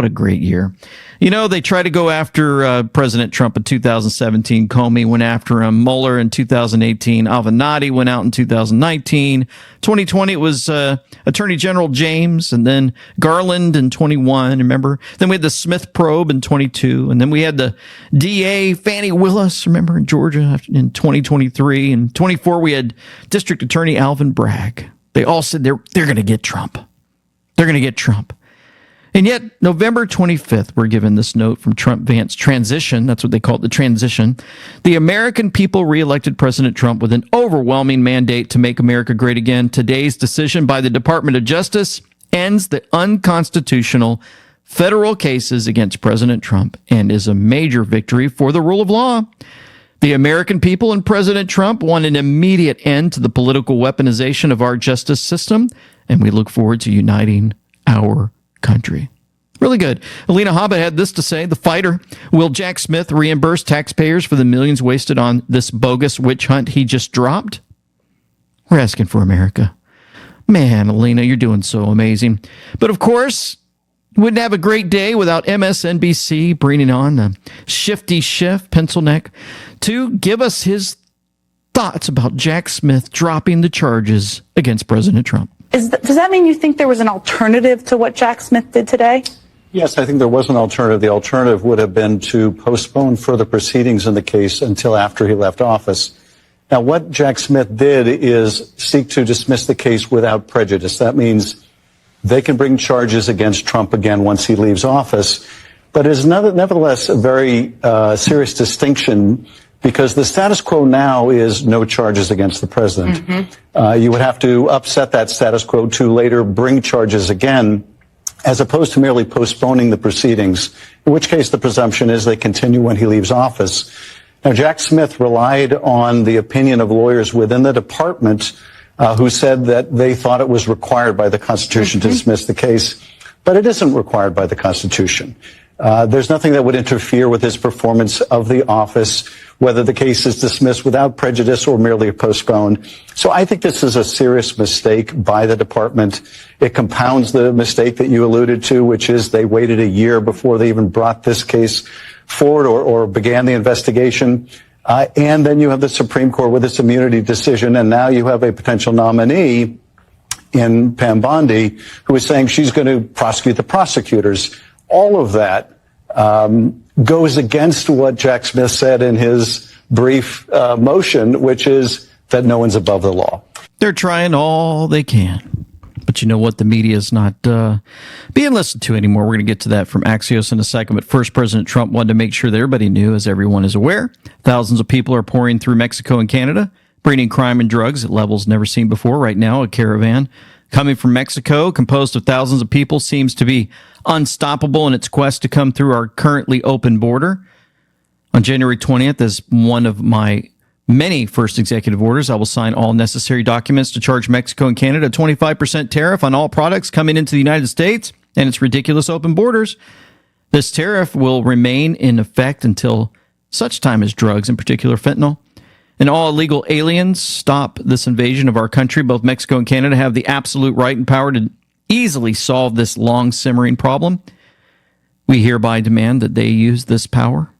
What a great year. You know, they tried to go after President Trump in 2017. Comey went after him. Mueller in 2018. Avenatti went out in 2019. 2020, it was Attorney General James, and then Garland in 21, remember? Then we had the Smith probe in 22, and then we had the DA Fannie Willis, remember, in Georgia in 2023. In 24, we had District Attorney Alvin Bragg. They all said they're going to get Trump. They're going to get Trump. And yet, November 25th, we're given this note from Trump-Vance transition. That's what they call it, the transition. The American people reelected President Trump with an overwhelming mandate to make America great again. Today's decision by the Department of Justice ends the unconstitutional federal cases against President Trump and is a major victory for the rule of law. The American people and President Trump want an immediate end to the political weaponization of our justice system, and we look forward to uniting our country. Really good. Alina Habba had this to say, the fighter. Will Jack Smith reimburse taxpayers for the millions wasted on this bogus witch hunt he just dropped? We're asking for America. Man, Alina, you're doing so amazing. But of course, wouldn't have a great day without MSNBC bringing on a shifty Schiff, pencil neck, to give us his thoughts about Jack Smith dropping the charges against President Trump. Does that mean you think there was an alternative to what Jack Smith did today? Yes, I think there was an alternative. The alternative would have been to postpone further proceedings in the case until after he left office. Now, what Jack Smith did is seek to dismiss the case without prejudice. That means they can bring charges against Trump again once he leaves office. But it is nevertheless a very serious distinction, because the status quo now is no charges against the president. Mm-hmm. You would have to upset that status quo to later bring charges again, as opposed to merely postponing the proceedings, in which case the presumption is they continue when he leaves office. Now, Jack Smith relied on the opinion of lawyers within the department who said that they thought it was required by the Constitution to dismiss the case, but it isn't required by the Constitution. There's nothing that would interfere with his performance of the office, whether the case is dismissed without prejudice or merely postponed. So I think this is a serious mistake by the department. It compounds the mistake that you alluded to, which is they waited a year before they even brought this case forward or began the investigation. And then you have the Supreme Court with its immunity decision, and now you have a potential nominee in Pam Bondi who is saying she's going to prosecute the prosecutors. All of that goes against what Jack Smith said in his brief motion, which is that no one's above the law. They're trying all they can. But you know what? The media is not being listened to anymore. We're going to get to that from Axios in a second. But first, President Trump wanted to make sure that everybody knew, as everyone is aware, thousands of people are pouring through Mexico and Canada, bringing crime and drugs at levels never seen before. Right now, a caravan coming from Mexico, composed of thousands of people, seems to be unstoppable in its quest to come through our currently open border. On January 20th, as one of my many first executive orders, I will sign all necessary documents to charge Mexico and Canada a 25% tariff on all products coming into the United States and its ridiculous open borders. This tariff will remain in effect until such time as drugs, in particular fentanyl, and all illegal aliens stop this invasion of our country. Both Mexico and Canada have the absolute right and power to easily solve this long simmering problem. We hereby demand that they use this power.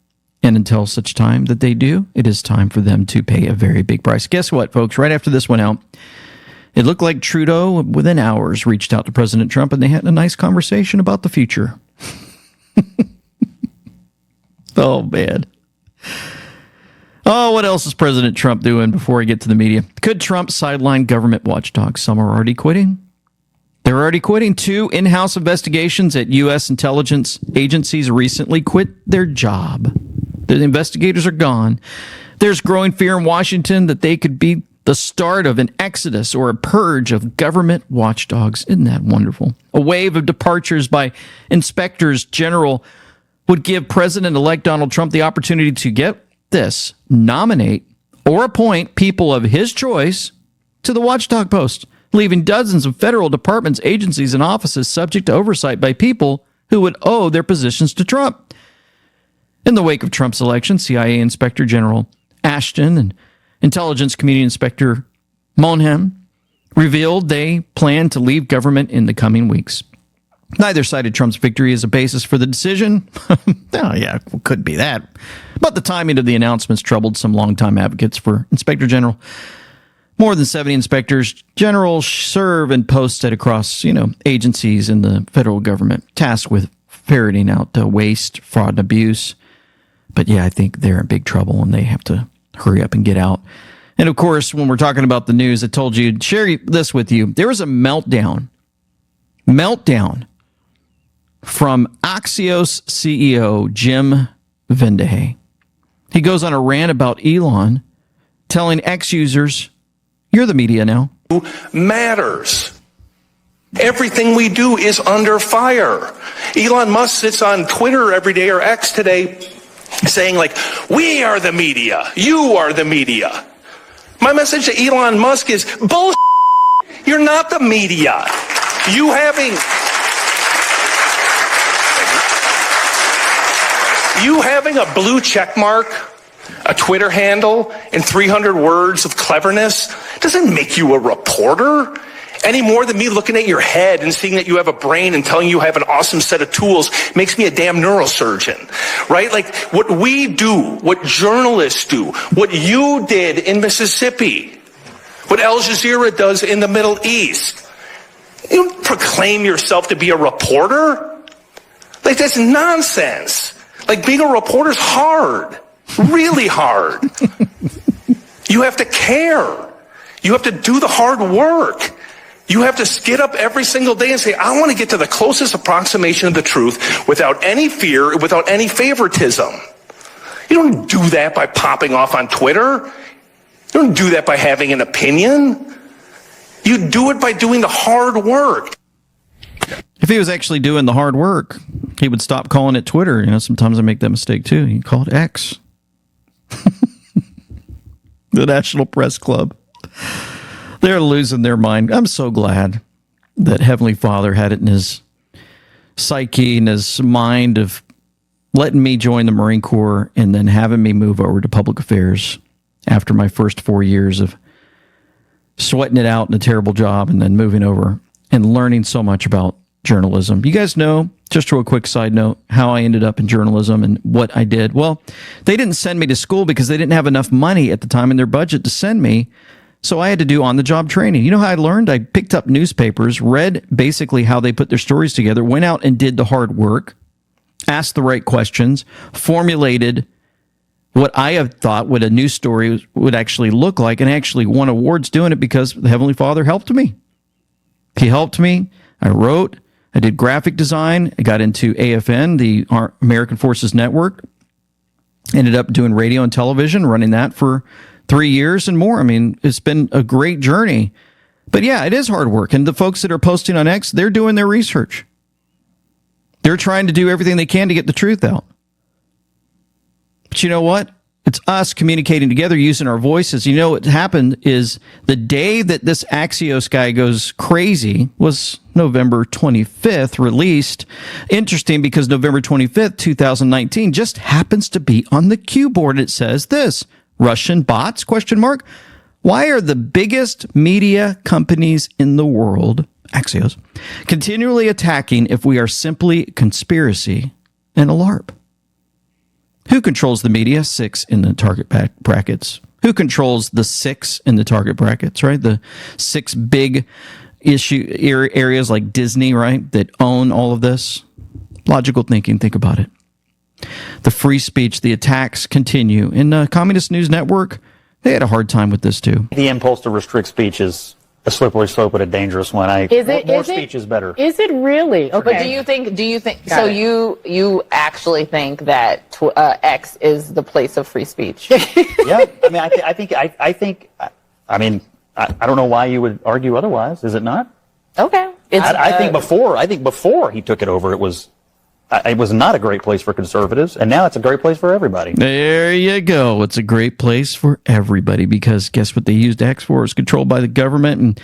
And until such time that they do, it is time for them to pay a very big price. Guess what, folks? Right after this went out, it looked like Trudeau, within hours, reached out to President Trump, and they had a nice conversation about the future. Oh, man. Oh, what else is President Trump doing before I get to the media? Could Trump sideline government watchdogs? Some are already quitting. They're already quitting. 2 in-house investigations at U.S. intelligence agencies recently quit their job. The investigators are gone. There's growing fear in Washington that they could be the start of an exodus or a purge of government watchdogs. Isn't that wonderful? A wave of departures by inspectors general would give President-elect Donald Trump the opportunity to get this, nominate or appoint people of his choice to the watchdog post, leaving dozens of federal departments, agencies, and offices subject to oversight by people who would owe their positions to Trump. In the wake of Trump's election, CIA Inspector General Ashton and Intelligence Community Inspector Monheim revealed they plan to leave government in the coming weeks. Neither cited Trump's victory as a basis for the decision. Oh, yeah, could be that. But the timing of the announcements troubled some longtime advocates for Inspector General. More than 70 inspectors general serve in posts across, agencies in the federal government tasked with ferreting out waste, fraud, and abuse. But yeah, I think they're in big trouble and they have to hurry up and get out. And of course, when we're talking about the news, I told you, share this with you. There was a meltdown from Axios CEO Jim Vendahe. He goes on a rant about Elon, telling X users, "You're the media now." Matters. Everything we do is under fire. Elon Musk sits on Twitter every day, or X today, saying like, "We are the media. You are the media." My message to Elon Musk is bullshit. You're not the media. You having a blue check mark, a Twitter handle, and 300 words of cleverness doesn't make you a reporter any more than me looking at your head and seeing that you have a brain and telling you have an awesome set of tools makes me a damn neurosurgeon, right? Like what we do, what journalists do, what you did in Mississippi, what Al Jazeera does in the Middle East. You don't proclaim yourself to be a reporter. Like that's nonsense. Like being a reporter's hard, really hard. You have to care. You have to do the hard work. You have to get up every single day and say, I want to get to the closest approximation of the truth without any fear, without any favoritism. You don't do that by popping off on Twitter. You don't do that by having an opinion. You do it by doing the hard work. If he was actually doing the hard work, he would stop calling it Twitter. Sometimes I make that mistake too. He'd call it X. The National Press Club. They're losing their mind. I'm so glad that Heavenly Father had it in his psyche and his mind of letting me join the Marine Corps and then having me move over to public affairs after my first 4 years of sweating it out in a terrible job and then moving over and learning so much about journalism. You guys know, just to a quick side note, how I ended up in journalism and what I did. Well, they didn't send me to school because they didn't have enough money at the time in their budget to send me. So I had to do on-the-job training. You know how I learned? I picked up newspapers, read basically how they put their stories together, went out and did the hard work, asked the right questions, formulated what I have thought what a news story would actually look like, and actually won awards doing it because the Heavenly Father helped me. He helped me. I wrote. I did graphic design. I got into AFN, the American Forces Network. Ended up doing radio and television, running that for 3 years and more. I mean, it's been a great journey. But yeah, it is hard work. And the folks that are posting on X, they're doing their research. They're trying to do everything they can to get the truth out. But you know what? It's us communicating together using our voices. You know what happened is the day that this Axios guy goes crazy was November 25th released. Interesting because November 25th, 2019 just happens to be on the cue board. It says this, Russian bots, ? Why are the biggest media companies in the world, Axios, continually attacking if we are simply conspiracy and a LARP? Who controls the media? 6 in the target brackets. Who controls the 6 in the target brackets, right? The 6 big issue areas like Disney, right, that own all of this. Logical thinking, think about it. The free speech, the attacks continue. In the Communist News Network, they had a hard time with this too. The impulse to restrict speech is a slippery slope but a dangerous one. More speech is better. Is it really? Okay. But do you think so you actually think that X is the place of free speech? Yeah. I mean, I don't know why you would argue otherwise. Is it not? Okay. I think before he took it over, it was not a great place for conservatives, and now it's a great place for everybody. There you go. It's a great place for everybody because guess what they used X for? It's controlled by the government, and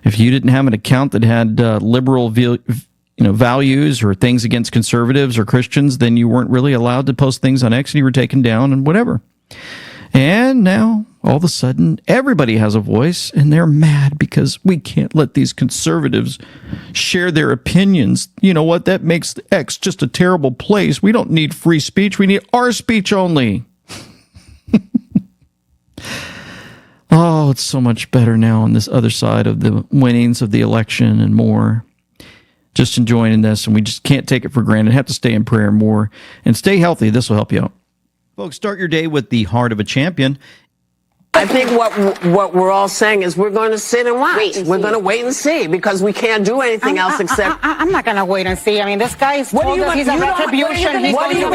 if you didn't have an account that had liberal values or things against conservatives or Christians, then you weren't really allowed to post things on X, and you were taken down and whatever. And now, all of a sudden, everybody has a voice, and they're mad because we can't let these conservatives share their opinions. You know what? That makes X just a terrible place. We don't need free speech. We need our speech only. Oh, it's so much better now on this other side of the winnings of the election and more. Just enjoying this, and we just can't take it for granted. Have to stay in prayer more and stay healthy. This will help you out. Folks, start your day with the heart of a champion. I think what we're all saying is we're going to sit and watch. We're going to wait and see because we can't do anything else except. I'm not going to wait and see. I mean, this guy is told us he's a retribution. What are you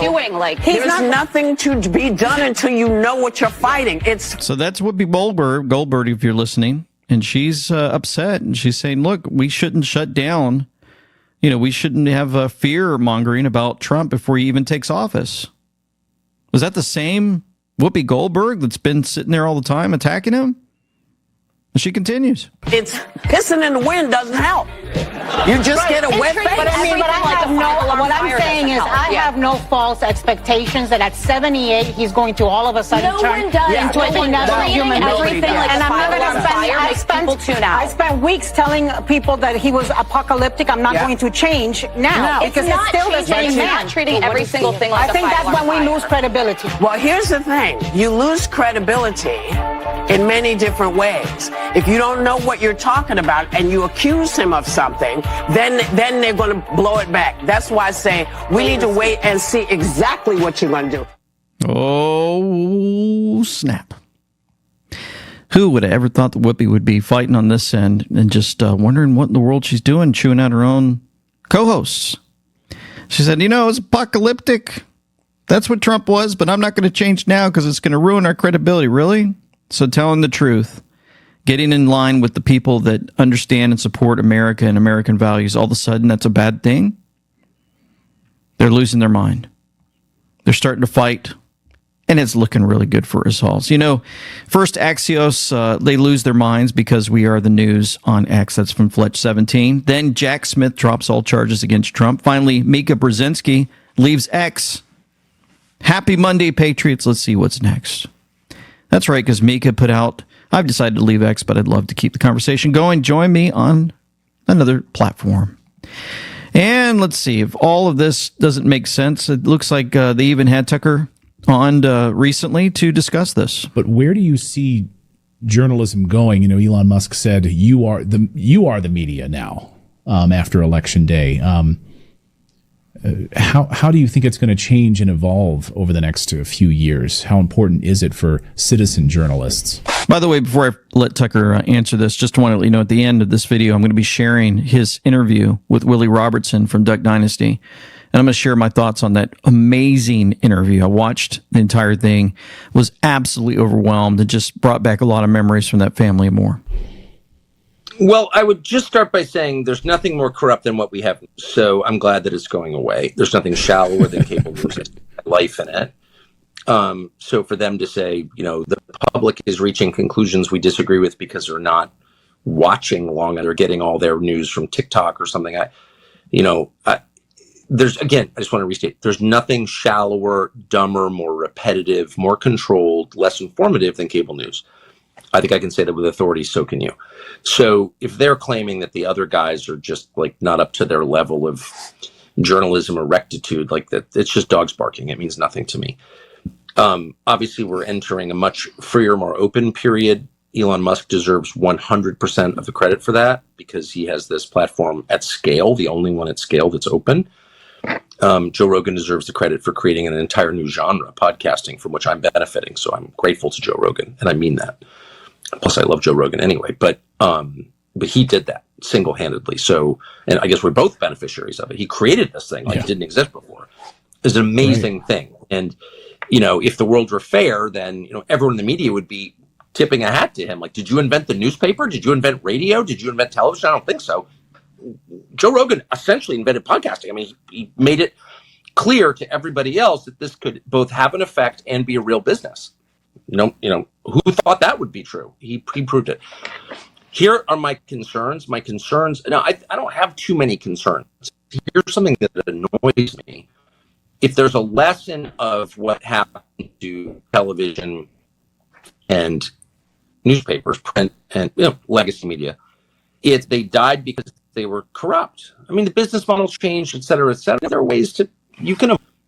doing? Like, there's nothing to be done until you know what you're fighting. So that's Whoopi Goldberg, if you're listening, and she's upset, and she's saying, look, we shouldn't shut down. You know, we shouldn't have fear mongering about Trump before he even takes office. Was that the same Whoopi Goldberg that's been sitting there all the time attacking him? And she continues. It's pissing in the wind doesn't help. You just get a wet face. But I mean, what I'm saying is I have no false expectations that at 78 he's going to all of a sudden turn into another human being. And I'm not going to spend. I spent weeks telling people that he was apocalyptic. I'm not going to change now because it's still the same man. Not treating every single thing like I think that's when we lose credibility. Well, here's the thing. You lose credibility in many different ways. If you don't know what you're talking about and you accuse him of something, then they're going to blow it back. That's why I say we need to wait and see exactly what you're going to do. Oh, snap. Who would have ever thought that Whoopi would be fighting on this end and just wondering what in the world she's doing, chewing out her own co-hosts? She said, it's apocalyptic. That's what Trump was, but I'm not going to change now because it's going to ruin our credibility. Really? So telling the truth, getting in line with the people that understand and support America and American values, all of a sudden that's a bad thing? They're losing their mind. They're starting to fight, and it's looking really good for us all. So, first Axios, they lose their minds because we are the news on X. That's from Fletch 17. Then Jack Smith drops all charges against Trump. Finally, Mika Brzezinski leaves X. Happy Monday, Patriots. Let's see what's next. That's right, because Mika put out, I've decided to leave X, but I'd love to keep the conversation going. Join me on another platform. And let's see, if all of this doesn't make sense, it looks like they even had Tucker on recently to discuss this. But where do you see journalism going? Elon Musk said, you are the media now after Election Day. How do you think it's going to change and evolve over the next few years? How important is it for citizen journalists? By the way, before I let Tucker answer this, just want to let you know at the end of this video, I'm going to be sharing his interview with Willie Robertson from Duck Dynasty. And I'm going to share my thoughts on that amazing interview. I watched the entire thing, was absolutely overwhelmed, and just brought back a lot of memories from that family and more. Well, I would just start by saying there's nothing more corrupt than what we have. So I'm glad that it's going away. There's nothing shallower than cable news. There's life in it. So for them to say, the public is reaching conclusions we disagree with because they're not watching long and they're getting all their news from TikTok or something. I just want to restate, there's nothing shallower, dumber, more repetitive, more controlled, less informative than cable news. I think I can say that with authority, so can you. So if they're claiming that the other guys are just not up to their level of journalism or rectitude, that, it's just dogs barking. It means nothing to me. Obviously, we're entering a much freer, more open period. Elon Musk deserves 100% of the credit for that because he has this platform at scale, the only one at scale that's open. Joe Rogan deserves the credit for creating an entire new genre, podcasting, from which I'm benefiting. So I'm grateful to Joe Rogan, and I mean that. Plus, I love Joe Rogan anyway. But he did that single-handedly. So, and I guess we're both beneficiaries of it. He created this thing it didn't exist before. It's an amazing thing. And if the world were fair, then everyone in the media would be tipping a hat to him. Did you invent the newspaper? Did you invent radio? Did you invent television? I don't think so. Joe Rogan essentially invented podcasting. I mean, he made it clear to everybody else that this could both have an effect and be a real business. Who thought that would be true? He proved it. Here are my concerns. My concerns. Now, I don't have too many concerns. Here's something that annoys me. if there's a lesson of what happened to television and newspapers, print, and legacy media, they died because they were corrupt. I mean, the business models changed, et cetera, et cetera. There are ways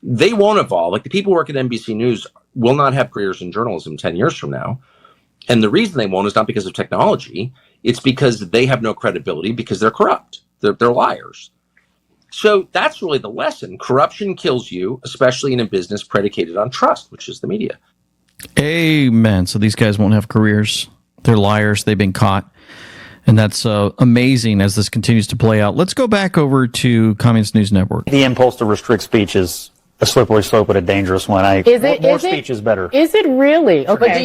they won't evolve. Like the people who work at NBC News will not have careers in journalism 10 years from now. And the reason they won't is not because of technology. It's because they have no credibility because they're corrupt. They're liars. So that's really the lesson. Corruption kills you, especially in a business predicated on trust, which is the media. Amen. So these guys won't have careers. They're liars. They've been caught. And that's amazing as this continues to play out. Let's go back over to Communist News Network. The impulse to restrict speech is a slippery slope, but a dangerous one. More speech is better. Is it really? Okay. But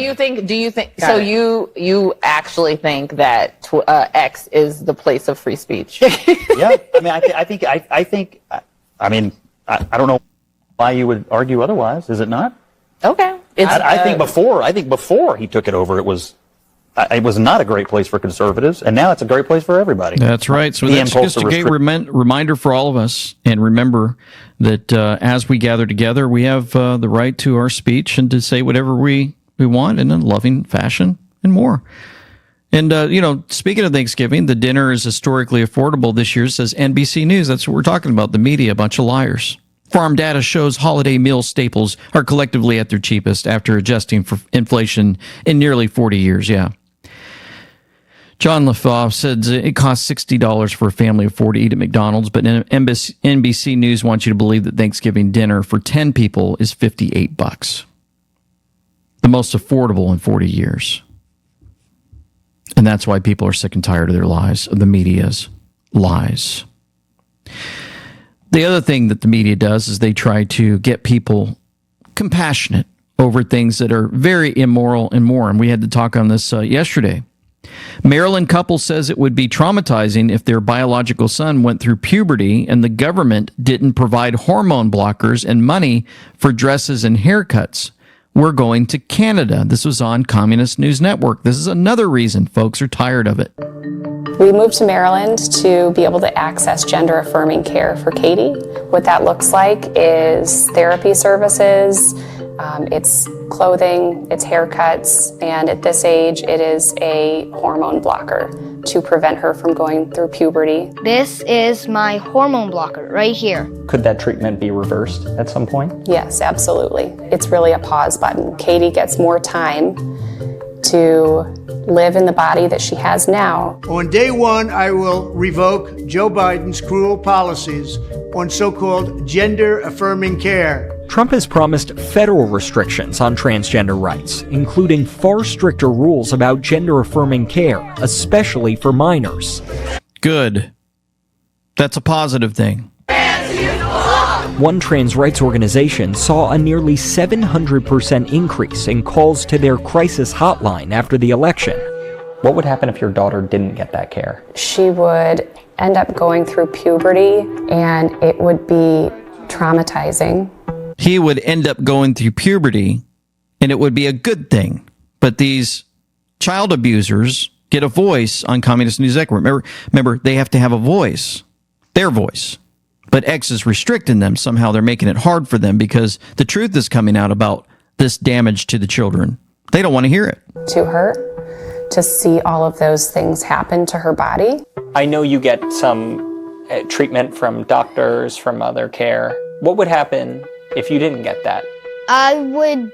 do you think so? You actually think that X is the place of free speech? Yeah. I mean, I think. I don't know why you would argue otherwise. Is it not? Okay. I think before he took it over, it was not a great place for conservatives, and now it's a great place for everybody. That's right. So that's just a great reminder for all of us. And remember that as we gather together, we have the right to our speech and to say whatever we want in a loving fashion and more. And, speaking of Thanksgiving, the dinner is historically affordable this year, says NBC News. That's what we're talking about. The media, a bunch of liars. Farm data shows holiday meal staples are collectively at their cheapest after adjusting for inflation in nearly 40 years. Yeah. John LaFave said it costs $60 for a family of four to eat at McDonald's, but NBC News wants you to believe that Thanksgiving dinner for 10 people is $58. The most affordable in 40 years. And that's why people are sick and tired of their lies, of the media's lies. The other thing that the media does is they try to get people compassionate over things that are very immoral and more. And we had to talk on this yesterday. Maryland couple says it would be traumatizing if their biological son went through puberty and the government didn't provide hormone blockers and money for dresses and haircuts. We're going to Canada. This was on Communist News Network. This is another reason folks are tired of it. We moved to Maryland to be able to access gender-affirming care for Katie. What that looks like is therapy services, it's clothing, it's haircuts, and at this age, it is a hormone blocker to prevent her from going through puberty. This is my hormone blocker right here. Could that treatment be reversed at some point? Yes, absolutely. It's really a pause button. Katie gets more time to live in the body that she has now. On day one, I will revoke Joe Biden's cruel policies on so-called gender-affirming care. Trump has promised federal restrictions on transgender rights, including far stricter rules about gender-affirming care, especially for minors. Good. That's a positive thing. One trans rights organization saw a nearly 700% increase in calls to their crisis hotline after the election. What would happen if your daughter didn't get that care? She would end up going through puberty, and it would be traumatizing. He would end up going through puberty, and it would be a good thing. But these child abusers get a voice on Communist News Network. Remember, they have to have a voice, their voice. But X is restricting them. Somehow they're making it hard for them because the truth is coming out about this damage to the children. They don't want to hear it. To her, to see all of those things happen to her body. I know you get some treatment from doctors, from other care. What would happen if you didn't get that? I would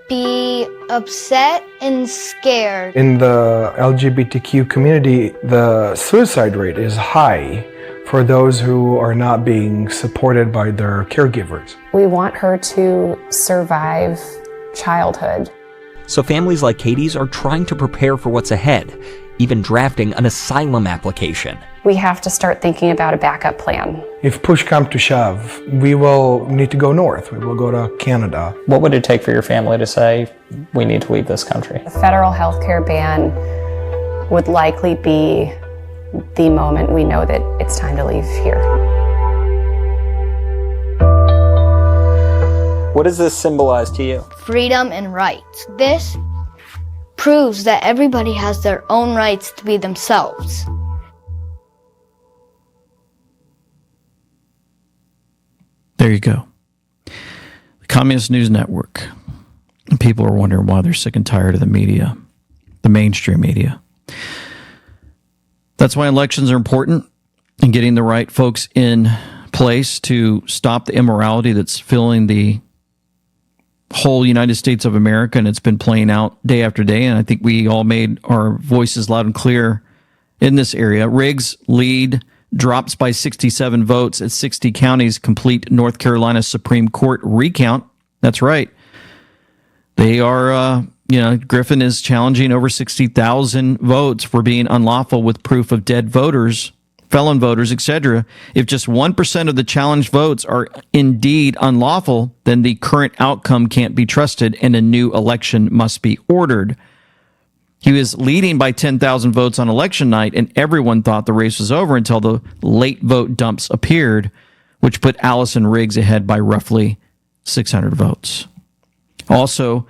be upset and scared. In the LGBTQ community, the suicide rate is high for those who are not being supported by their caregivers. We want her to survive childhood. So families like Katie's are trying to prepare for what's ahead, even drafting an asylum application. We have to start thinking about a backup plan. If push comes to shove, we will need to go north. We will go to Canada. What would it take for your family to say, we need to leave this country? A federal health care ban would likely be the moment we know that it's time to leave here. What does this symbolize to you? Freedom and rights. This proves that everybody has their own rights to be themselves. There you go. Communist News Network. And people are wondering why they're sick and tired of the media, the mainstream media. That's why elections are important and getting the right folks in place to stop the immorality that's filling the whole United States of America, and it's been playing out day after day, and I think we all made our voices loud and clear in this area. Riggs lead drops by 67 votes as 60 counties complete North Carolina Supreme Court recount. That's right. They are, Griffin is challenging over 60,000 votes for being unlawful with proof of dead voters, felon voters, etc. If just 1% of the challenged votes are indeed unlawful, then the current outcome can't be trusted and a new election must be ordered. He was leading by 10,000 votes on election night, and everyone thought the race was over until the late vote dumps appeared, which put Allison Riggs ahead by roughly 600 votes. Also,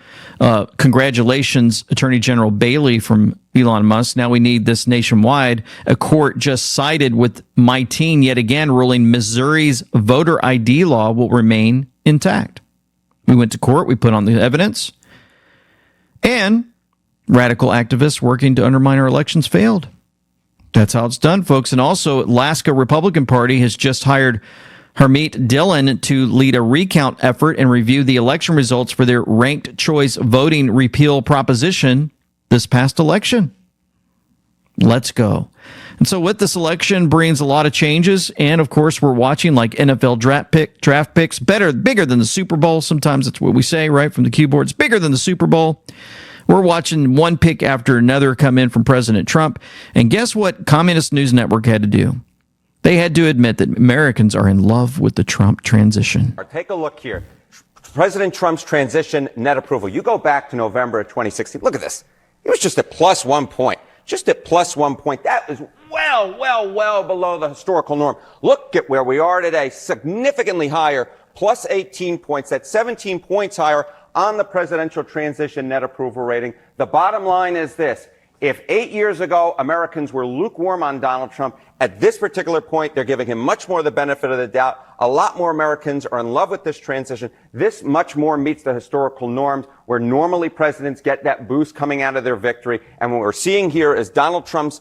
congratulations, Attorney General Bailey from Elon Musk. Now we need this nationwide. A court just sided with my teen yet again, ruling Missouri's voter ID law will remain intact. We went to court. We put on the evidence. And radical activists working to undermine our elections failed. That's how it's done, folks. And also, Alaska Republican Party has just hired Harmeet Dillon to lead a recount effort and review the election results for their ranked choice voting repeal proposition this past election. Let's go. And so with this election brings a lot of changes. And of course, we're watching like NFL draft picks, bigger than the Super Bowl. Sometimes that's what we say, right? From the Q boards, bigger than the Super Bowl. We're watching one pick after another come in from President Trump. And guess what Communist News Network had to do? They had to admit that Americans are in love with the Trump transition. Take a look here. President Trump's transition net approval. You go back to November of 2016. Look at this. It was just at plus 1 point. Just at plus 1 point. That is well below the historical norm. Look at where we are today. Significantly higher. Plus 18 points. That's 17 points higher on the presidential transition net approval rating. The bottom line is this. If 8 years ago Americans were lukewarm on Donald Trump, at this particular point, they're giving him much more the benefit of the doubt. A lot more Americans are in love with this transition. This much more meets the historical norms where normally presidents get that boost coming out of their victory. And what we're seeing here is Donald Trump's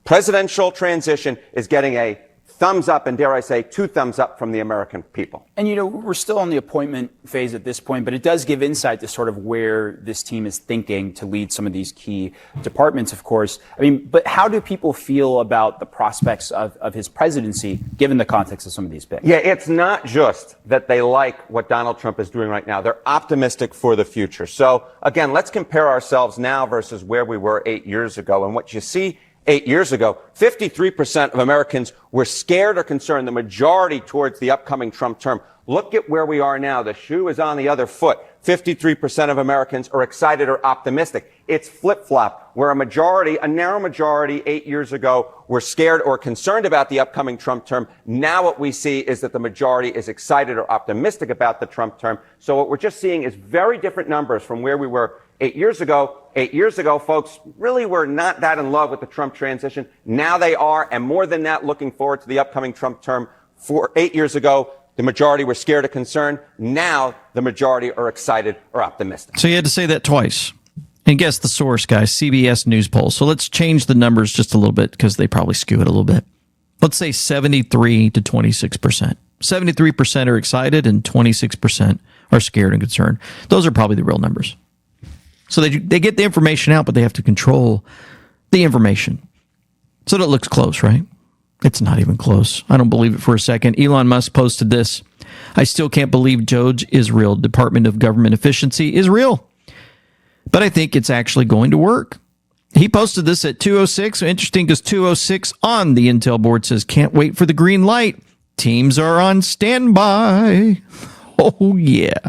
presidential transition is getting a thumbs up, and dare I say, 2 thumbs up from the American people. And, we're still on the appointment phase at this point, but it does give insight to sort of where this team is thinking to lead some of these key departments, of course. But how do people feel about the prospects of his presidency, given the context of some of these picks? Yeah, it's not just that they like what Donald Trump is doing right now. They're optimistic for the future. So, again, let's compare ourselves now versus where we were 8 years ago. And what you see 8 years ago, 53% of Americans were scared or concerned, the majority towards the upcoming Trump term. Look at where we are now. The shoe is on the other foot. 53% of Americans are excited or optimistic. It's flip-flop, where a narrow majority 8 years ago were scared or concerned about the upcoming Trump term. Now what we see is that the majority is excited or optimistic about the Trump term. So what we're just seeing is very different numbers from where we were 8 years ago. 8 years ago, folks really were not that in love with the Trump transition. Now they are, and more than that, looking forward to the upcoming Trump term. 8 years ago, the majority were scared or concerned. Now the majority are excited or optimistic. So you had to say that twice. And guess the source, guys, CBS News poll. So let's change the numbers just a little bit because they probably skew it a little bit. Let's say 73 to 26%. 73% are excited and 26% are scared and concerned. Those are probably the real numbers. So they get the information out, but they have to control the information. So that looks close, right? It's not even close. I don't believe it for a second. Elon Musk posted this. I still can't believe DOGE is real. Department of Government Efficiency is real. But I think it's actually going to work. He posted this at 2:06. Interesting because 2:06 on the Intel board says, can't wait for the green light. Teams are on standby. Oh, yeah.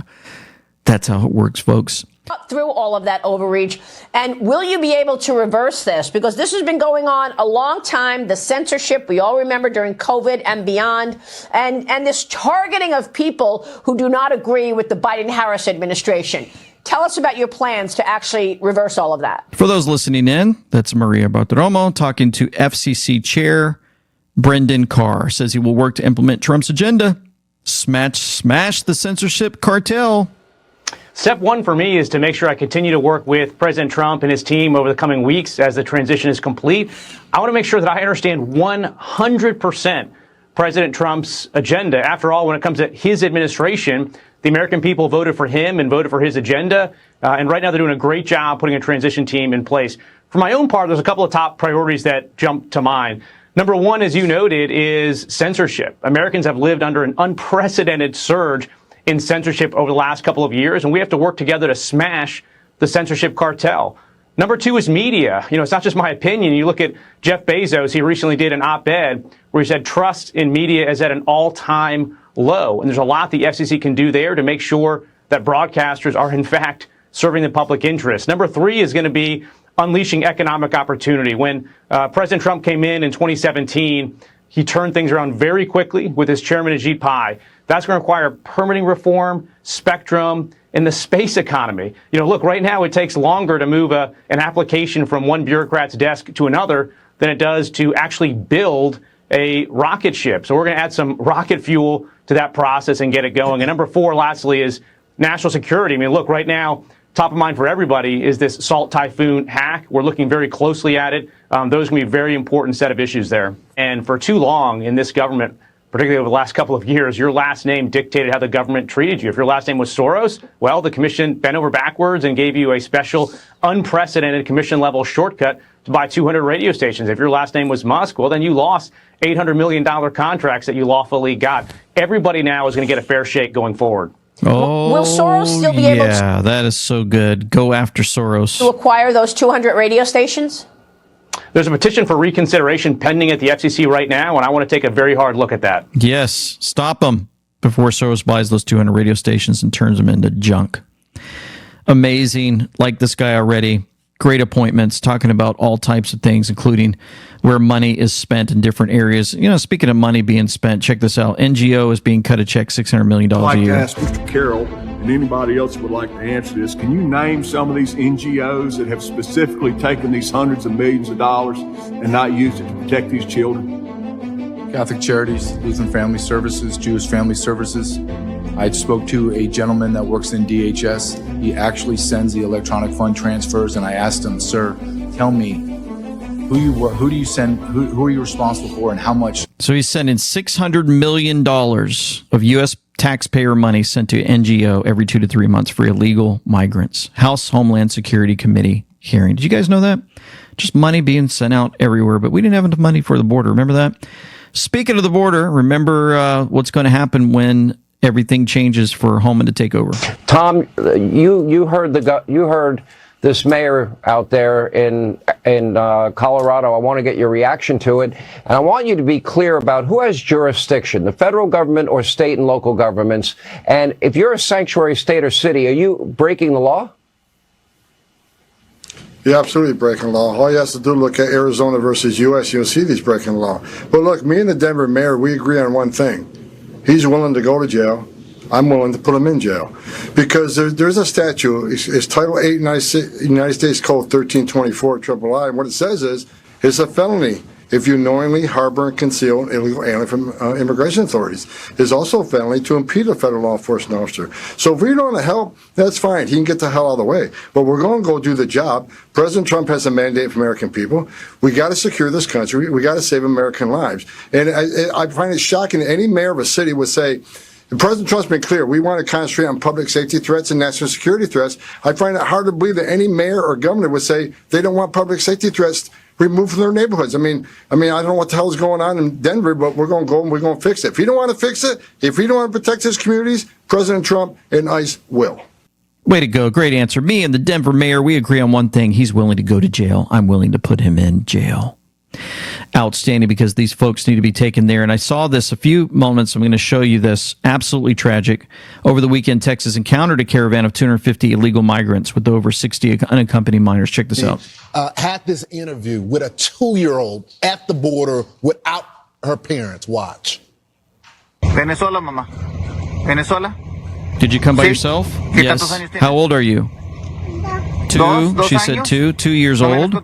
That's how it works, folks. Through all of that overreach. And will you be able to reverse this? Because this has been going on a long time. The censorship, we all remember during COVID and beyond. And this targeting of people who do not agree with the Biden-Harris administration. Tell us about your plans to actually reverse all of that. For those listening in, that's Maria Bartiromo talking to FCC Chair Brendan Carr. Says he will work to implement Trump's agenda. Smash the censorship cartel. Step one for me is to make sure I continue to work with President Trump and his team over the coming weeks as the transition is complete. I want to make sure that I understand 100% President Trump's agenda. After all, when it comes to his administration, the American people voted for him and voted for his agenda. And right now they're doing a great job putting a transition team in place. For my own part, there's a couple of top priorities that jump to mind. Number one, as you noted, is censorship. Americans have lived under an unprecedented surge in censorship over the last couple of years, and we have to work together to smash the censorship cartel. Number two is media. It's not just my opinion. You look at Jeff Bezos, he recently did an op-ed where he said trust in media is at an all-time low. And there's a lot the FCC can do there to make sure that broadcasters are, in fact, serving the public interest. Number three is going to be unleashing economic opportunity. When President Trump came in 2017, he turned things around very quickly with his chairman, Ajit Pai. That's going to require permitting reform, spectrum, and the space economy. Look, right now it takes longer to move an application from one bureaucrat's desk to another than it does to actually build a rocket ship. So we're going to add some rocket fuel to that process and get it going. And number four, lastly, is national security. Look, right now, top of mind for everybody is this Salt Typhoon hack. We're looking very closely at it. Those are going to be a very important set of issues there. And for too long in this government, particularly over the last couple of years, your last name dictated how the government treated you. If your last name was Soros, well, the commission bent over backwards and gave you a special, unprecedented commission-level shortcut to buy 200 radio stations. If your last name was Musk, well, then you lost $800 million contracts that you lawfully got. Everybody now is going to get a fair shake going forward. Oh, will Soros still be able yeah, that is so good. Go after Soros. to acquire those 200 radio stations? There's a petition for reconsideration pending at the FCC right now, and I want to take a very hard look at that. Yes, stop him before Soros buys those 200 radio stations and turns them into junk. Amazing. Like this guy already. Great appointments, talking about all types of things, including where money is spent in different areas. Speaking of money being spent, check this out. NGO is being cut a check $600 million I'd like a year. to ask Mr. Carroll and anybody else who would like to answer this. Can you name some of these NGOs that have specifically taken these hundreds of millions of dollars and not used it to protect these children? Catholic Charities, Lutheran Family Services, Jewish Family Services. I spoke to a gentleman that works in DHS. He actually sends the electronic fund transfers, and I asked him, sir, tell me who do you send, who are you responsible for, and how much? So he's sending $600 million of U.S. taxpayer money sent to NGO every 2 to 3 months for illegal migrants. House Homeland Security Committee hearing. Did you guys know that? Just money being sent out everywhere, but we didn't have enough money for the border. Remember that? Speaking of the border, remember what's going to happen when everything changes for Homan to take over. Tom, you heard this mayor out there in Colorado. I want to get your reaction to it, and I want you to be clear about who has jurisdiction, the federal government or state and local governments. And if you're a sanctuary state or city, are you breaking the law? You're absolutely breaking the law. All you have to do is look at Arizona versus U.S. You'll see these breaking the law. But look, me and the Denver mayor, we agree on one thing. He's willing to go to jail. I'm willing to put him in jail. Because there's a statute. It's Title 8 United States Code 1324 III. And what it says is, it's a felony if you knowingly harbor and conceal an illegal alien from immigration authorities. It's also a felony to impede a federal law enforcement officer. So if we don't want to help, that's fine. He can get the hell out of the way. But we're going to go do the job. President Trump has a mandate for American people. We got to secure this country. We got to save American lives. And I find it shocking that any mayor of a city would say, President Trump's been clear. We want to concentrate on public safety threats and national security threats. I find it hard to believe that any mayor or governor would say they don't want public safety threats removed from their neighborhoods. I mean, I don't know what the hell is going on in Denver, but we're going to go and we're going to fix it. If he don't want to fix it, if he don't want to protect his communities, President Trump and ICE will. Way to go. Great answer. Me and the Denver mayor, we agree on one thing. He's willing to go to jail. I'm willing to put him in jail. Outstanding, because these folks need to be taken there. And I saw this a few moments. I'm going to show you this. Absolutely tragic. Over the weekend, Texas encountered a caravan of 250 illegal migrants with over 60 unaccompanied minors. Check this out. Had this interview with a 2-year-old at the border without her parents. Watch. Venezuela, mama. Venezuela. Did you come by yourself? Yes. How old are you? 2. She said 2. 2 years old.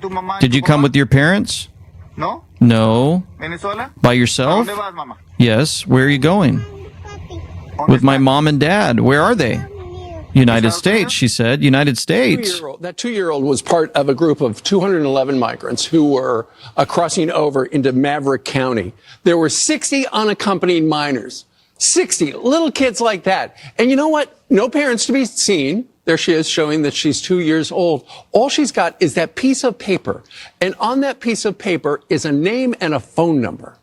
Did you come with your parents? No. No. Venezuela. By yourself? ¿A dónde vas, mamá? Yes. Where are you going? with my mom and dad. Where are they? United States, she said. United States. That 2-year-old was part of a group of 211 migrants who were crossing over into Maverick County. There were 60 unaccompanied minors. 60 little kids like that. And you know what? No parents to be seen. There she is, showing that she's 2 years old. All she's got is that piece of paper. And on that piece of paper is a name and a phone number.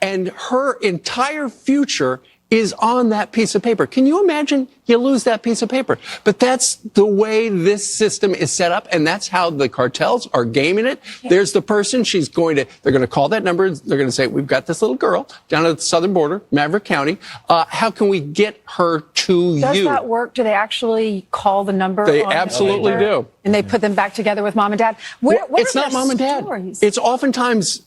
And her entire future is on that piece of paper. Can you imagine you lose that piece of paper? But that's the way this system is set up, and that's how the cartels are gaming it. There's the person, they're going to call that number, they're going to say, we've got this little girl down at the southern border, Maverick County. How can we get her to you? Does that work? Do they actually call the number? They absolutely do. And they put them back together with mom and dad? It's not mom and dad. It's oftentimes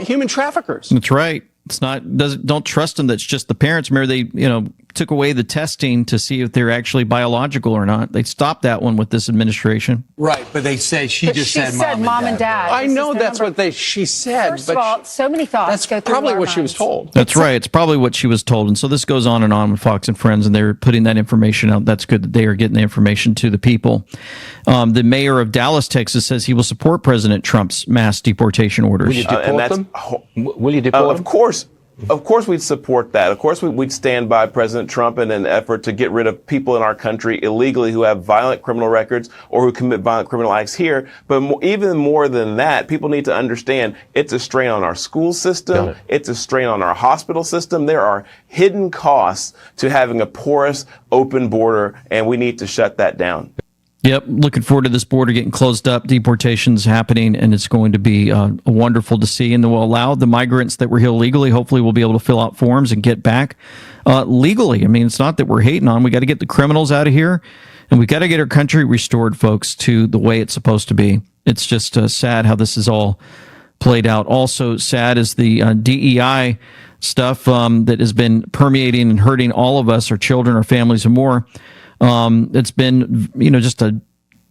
human traffickers. That's right. It's not, don't trust them. That's just the parents. Remember, they, took away the testing to see if they're actually biological or not. They stopped that one with this administration. Right, but they say she said mom and dad. I know that's what she said. First of all, so many thoughts go through probably our what she was minds. told. That's right. It's probably what she was told. And so this goes on and on with Fox and Friends, and they're putting that information out. That's good that they are getting the information to the people. The mayor of Dallas, Texas, says he will support President Trump's mass deportation orders. Will you deport them? Will you deport them? Of course we'd support that. Of course we'd stand by President Trump in an effort to get rid of people in our country illegally who have violent criminal records or who commit violent criminal acts here. But even more than that, people need to understand it's a strain on our school system. It's a strain on our hospital system. There are hidden costs to having a porous, open border, and we need to shut that down. Yep, looking forward to this border getting closed up, deportations happening, and it's going to be wonderful to see. And then we'll allow the migrants that were here legally, hopefully we'll be able to fill out forms and get back legally. I mean, it's not that we're hating on. We got to get the criminals out of here, and we got to get our country restored, folks, to the way it's supposed to be. It's just sad how this is all played out. Also sad is the DEI stuff that has been permeating and hurting all of us, our children, our families, and more. It's been, just a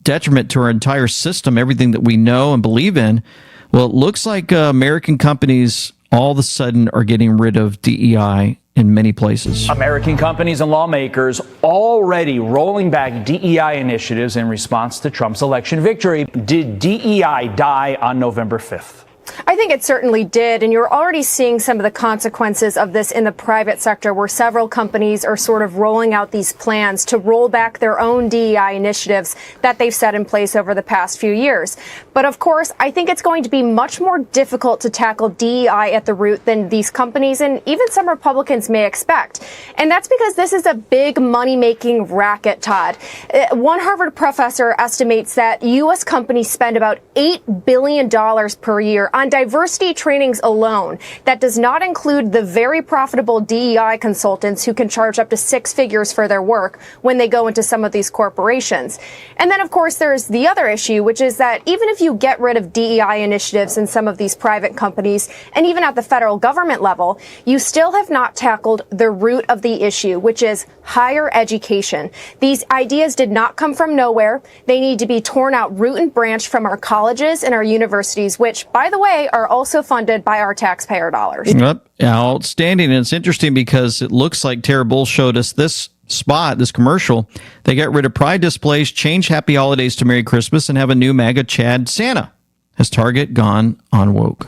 detriment to our entire system, everything that we know and believe in. Well, it looks like American companies all of a sudden are getting rid of DEI in many places. American companies and lawmakers already rolling back DEI initiatives in response to Trump's election victory. Did DEI die on November 5th? I think it certainly did, and you're already seeing some of the consequences of this in the private sector, where several companies are sort of rolling out these plans to roll back their own DEI initiatives that they've set in place over the past few years. But of course, I think it's going to be much more difficult to tackle DEI at the root than these companies and even some Republicans may expect. And that's because this is a big money-making racket, Todd. One Harvard professor estimates that U.S. companies spend about $8 billion per year on diversity trainings alone. That does not include the very profitable DEI consultants who can charge up to 6 figures for their work when they go into some of these corporations. And then, of course, there's the other issue, which is that even if you get rid of DEI initiatives in some of these private companies, and even at the federal government level, you still have not tackled the root of the issue, which is higher education. These ideas did not come from nowhere. They need to be torn out root and branch from our colleges and our universities, which, by the way, are also funded by our taxpayer dollars. Yep. Outstanding. And it's interesting because it looks like Tara Bull showed us this spot, this commercial. They got rid of pride displays, changed Happy Holidays to Merry Christmas, and have a new MAGA Chad Santa. Has Target gone on woke?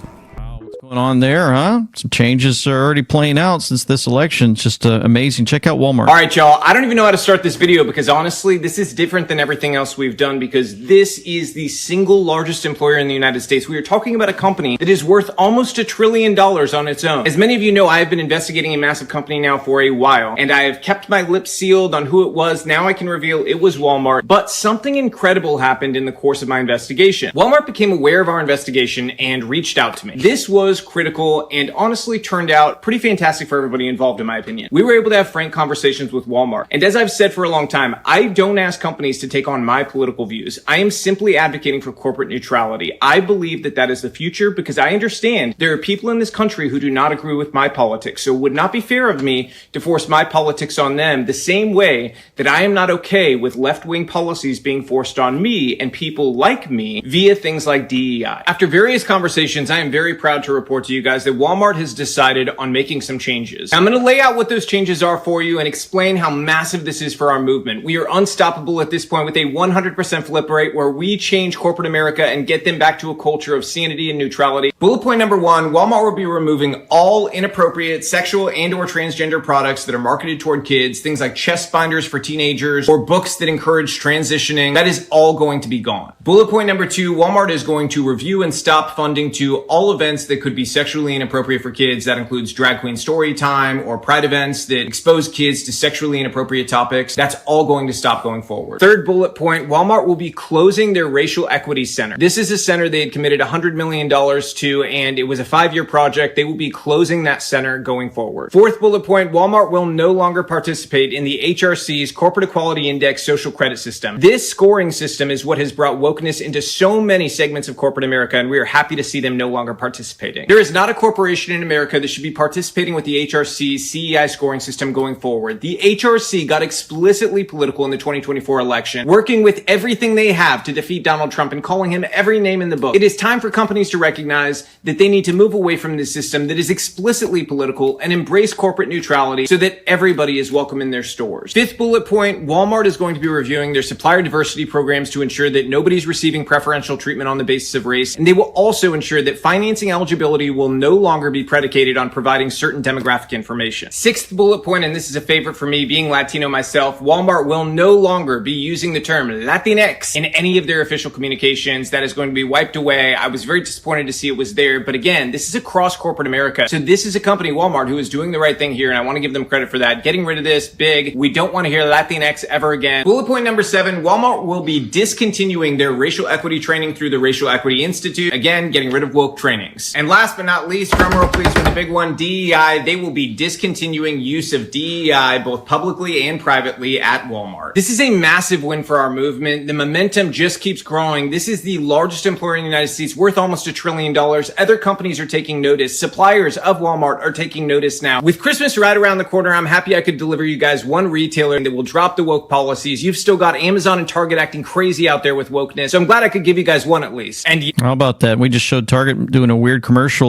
What's going on there, huh? Some changes are already playing out since this election. It's just amazing. Check out Walmart. All right, y'all. I don't even know how to start this video because honestly, this is different than everything else we've done because this is the single largest employer in the United States. We are talking about a company that is worth almost $1 trillion on its own. As many of you know, I have been investigating a massive company now for a while, and I have kept my lips sealed on who it was. Now I can reveal it was Walmart, but something incredible happened in the course of my investigation. Walmart became aware of our investigation and reached out to me. This was critical and honestly turned out pretty fantastic for everybody involved, in my opinion. We were able to have frank conversations with Walmart. And as I've said for a long time, I don't ask companies to take on my political views. I am simply advocating for corporate neutrality. I believe that that is the future because I understand there are people in this country who do not agree with my politics. So it would not be fair of me to force my politics on them the same way that I am not okay with left-wing policies being forced on me and people like me via things like DEI. After various conversations, I am very proud to report report to you guys that Walmart has decided on making some changes. I'm going to lay out what those changes are for you and explain how massive this is for our movement. We are unstoppable at this point with a 100% flip rate where we change corporate America and get them back to a culture of sanity and neutrality. Bullet point number 1, Walmart will be removing all inappropriate sexual and or transgender products that are marketed toward kids, things like chest binders for teenagers or books that encourage transitioning. That is all going to be gone. Bullet point number 2, Walmart is going to review and stop funding to all events that could be sexually inappropriate for kids. That includes drag queen story time or pride events that expose kids to sexually inappropriate topics. That's all going to stop going forward. Third bullet point, Walmart will be closing their racial equity center. This is a center they had committed $100 million to, and it was a 5-year project. They will be closing that center going forward. Fourth bullet point, Walmart will no longer participate in the HRC's Corporate Equality Index social credit system. This scoring system is what has brought wokeness into so many segments of corporate America, and we are happy to see them no longer participating. There is not a corporation in America that should be participating with the HRC's CEI scoring system going forward. The HRC got explicitly political in the 2024 election, working with everything they have to defeat Donald Trump and calling him every name in the book. It is time for companies to recognize that they need to move away from this system that is explicitly political and embrace corporate neutrality so that everybody is welcome in their stores. Fifth bullet point, Walmart is going to be reviewing their supplier diversity programs to ensure that nobody's receiving preferential treatment on the basis of race, and they will also ensure that financing eligibility will no longer be predicated on providing certain demographic information. Sixth bullet point, and this is a favorite for me, being Latino myself, Walmart will no longer be using the term Latinx in any of their official communications. That is going to be wiped away. I was very disappointed to see it was there, but again, this is across corporate America. So this is a company, Walmart, who is doing the right thing here, and I want to give them credit for that. Getting rid of this, big. We don't want to hear Latinx ever again. Bullet point number 7, Walmart will be discontinuing their racial equity training through the Racial Equity Institute. Again, getting rid of woke trainings. And last but not least, drumroll please for the big one, DEI. They will be discontinuing use of DEI both publicly and privately at Walmart. This is a massive win for our movement. The momentum just keeps growing. This is the largest employer in the United States, worth almost $1 trillion. Other companies are taking notice. Suppliers of Walmart are taking notice now. With Christmas right around the corner, I'm happy I could deliver you guys one retailer that will drop the woke policies. You've still got Amazon and Target acting crazy out there with wokeness, so I'm glad I could give you guys one at least. And how about that? We just showed Target doing a weird commercial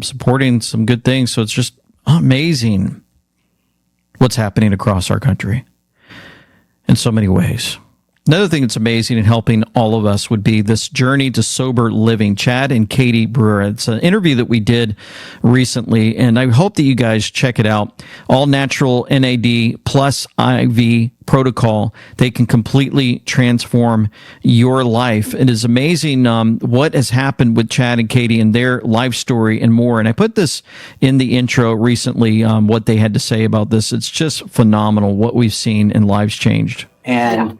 supporting some good things, so it's just amazing what's happening across our country in so many ways. Another thing that's amazing and helping all of us would be this journey to sober living. Chad and Katie Brewer. It's an interview that we did recently, and I hope that you guys check it out. All natural NAD plus IV protocol. They can completely transform your life. It is amazing what has happened with Chad and Katie and their life story and more. And I put this in the intro recently, what they had to say about this. It's just phenomenal what we've seen and lives changed. And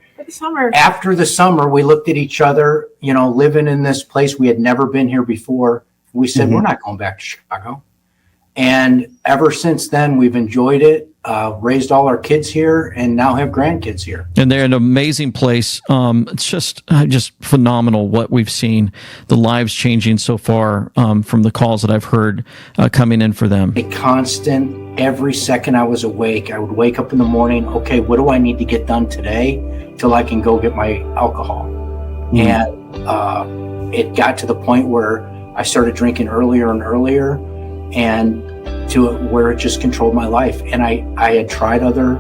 after the summer, we looked at each other, living in this place. We had never been here before. We said, we're not going back to Chicago. And ever since then, we've enjoyed it, raised all our kids here, and now have grandkids here. And they're an amazing place. It's just phenomenal what we've seen, the lives changing so far from the calls that I've heard coming in for them. A constant, every second I was awake, I would wake up in the morning, okay, what do I need to get done today till I can go get my alcohol? And it got to the point where I started drinking earlier and earlier, and to where it just controlled my life. And I had tried other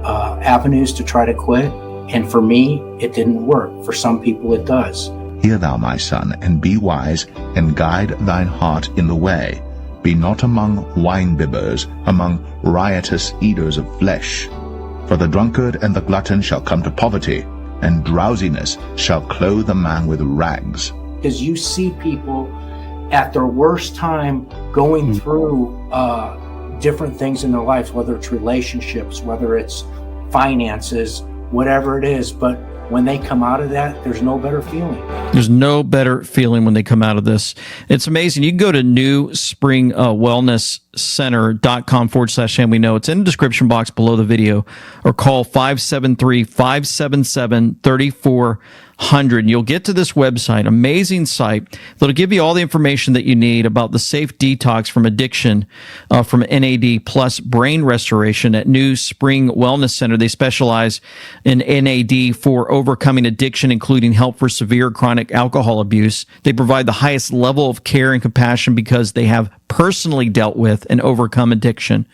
avenues to try to quit, and for me, it didn't work. For some people, it does. Hear thou, my son, and be wise, and guide thine heart in the way. Be not among wine-bibbers, among riotous eaters of flesh. For the drunkard and the glutton shall come to poverty, and drowsiness shall clothe a man with rags. Because you see people at their worst time going through different things in their lives, whether it's relationships, whether it's finances, whatever it is. But when they come out of that, there's no better feeling. There's no better feeling when they come out of this. It's amazing. You can go to newspringwellnesscenter.com/and we know. It's in the description box below the video, or call 573-577-3400. You'll get to this website, amazing site, that'll give you all the information that you need about the safe detox from addiction from NAD plus brain restoration at New Spring Wellness Center. They specialize in NAD for overcoming addiction, including help for severe chronic alcohol abuse. They provide the highest level of care and compassion because they have personally dealt with and overcome addiction.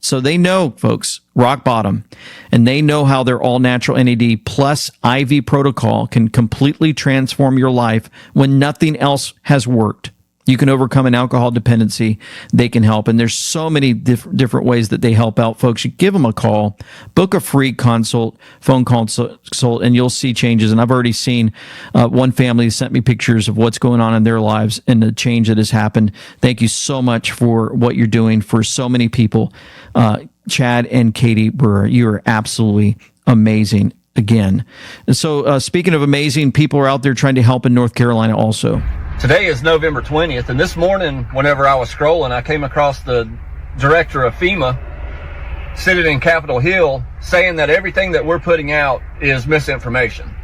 So they know, folks, rock bottom, and they know how their all-natural NAD plus IV protocol can completely transform your life when nothing else has worked. You can overcome an alcohol dependency. They can help. And there's so many different ways that they help out, folks. You give them a call, book a free phone consult, and you'll see changes. And I've already seen one family sent me pictures of what's going on in their lives and the change that has happened. Thank you so much for what you're doing for so many people. Chad and Katie Brewer, you are absolutely amazing again. And so speaking of amazing, people are out there trying to help in North Carolina also. Today is November 20th, and this morning, whenever I was scrolling, I came across the director of FEMA sitting in Capitol Hill saying that everything that we're putting out is misinformation.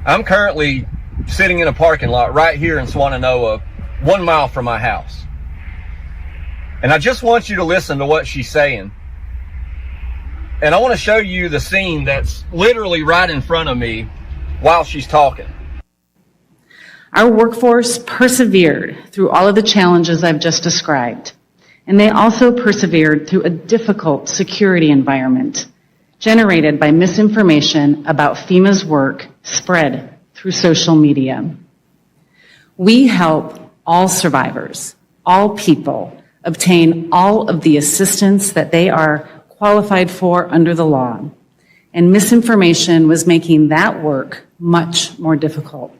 I'm currently sitting in a parking lot right here in Swannanoa, 1 mile from my house. And I just want you to listen to what she's saying. And I want to show you the scene that's literally right in front of me while she's talking. Our workforce persevered through all of the challenges I've just described, and they also persevered through a difficult security environment generated by misinformation about FEMA's work spread through social media. We help all survivors, all people, obtain all of the assistance that they are qualified for under the law, and misinformation was making that work much more difficult.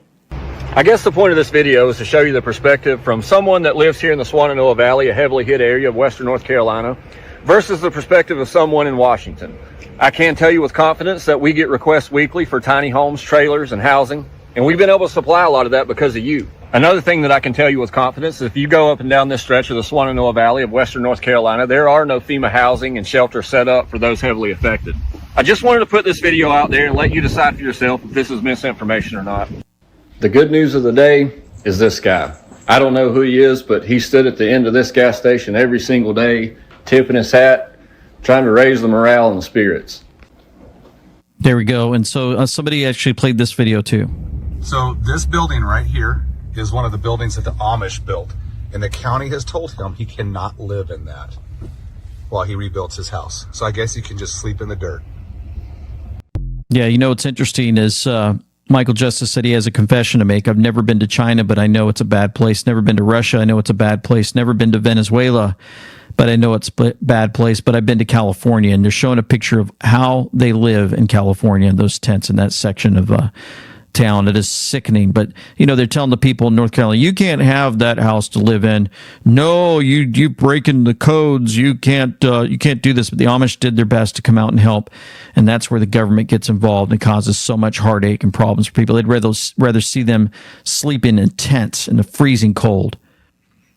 I guess the point of this video is to show you the perspective from someone that lives here in the Swannanoa Valley, a heavily hit area of western North Carolina, versus the perspective of someone in Washington. I can tell you with confidence that we get requests weekly for tiny homes, trailers, and housing, and we've been able to supply a lot of that because of you. Another thing that I can tell you with confidence, if you go up and down this stretch of the Swannanoa Valley of western North Carolina, there are no FEMA housing and shelter set up for those heavily affected. I just wanted to put this video out there and let you decide for yourself if this is misinformation or not. The good news of the day is this guy. I don't know who he is, but he stood at the end of this gas station every single day, tipping his hat, trying to raise the morale and the spirits. There we go. And so somebody actually played this video too. So this building right here is one of the buildings that the Amish built. And the county has told him he cannot live in that while he rebuilds his house. So I guess he can just sleep in the dirt. Yeah, you know what's interesting is Michael Justice said he has a confession to make. I've never been to China, but I know it's a bad place. Never been to Russia. I know it's a bad place. Never been to Venezuela, but I know it's a bad place. But I've been to California, and they're showing a picture of how they live in California, in those tents in that section of town. It is sickening. But, you know, they're telling the people in North Carolina, you can't have that house to live in. No, you breaking the codes. You can't do this. But the Amish did their best to come out and help. And that's where the government gets involved and causes so much heartache and problems for people. They'd rather see them sleeping in tents in the freezing cold.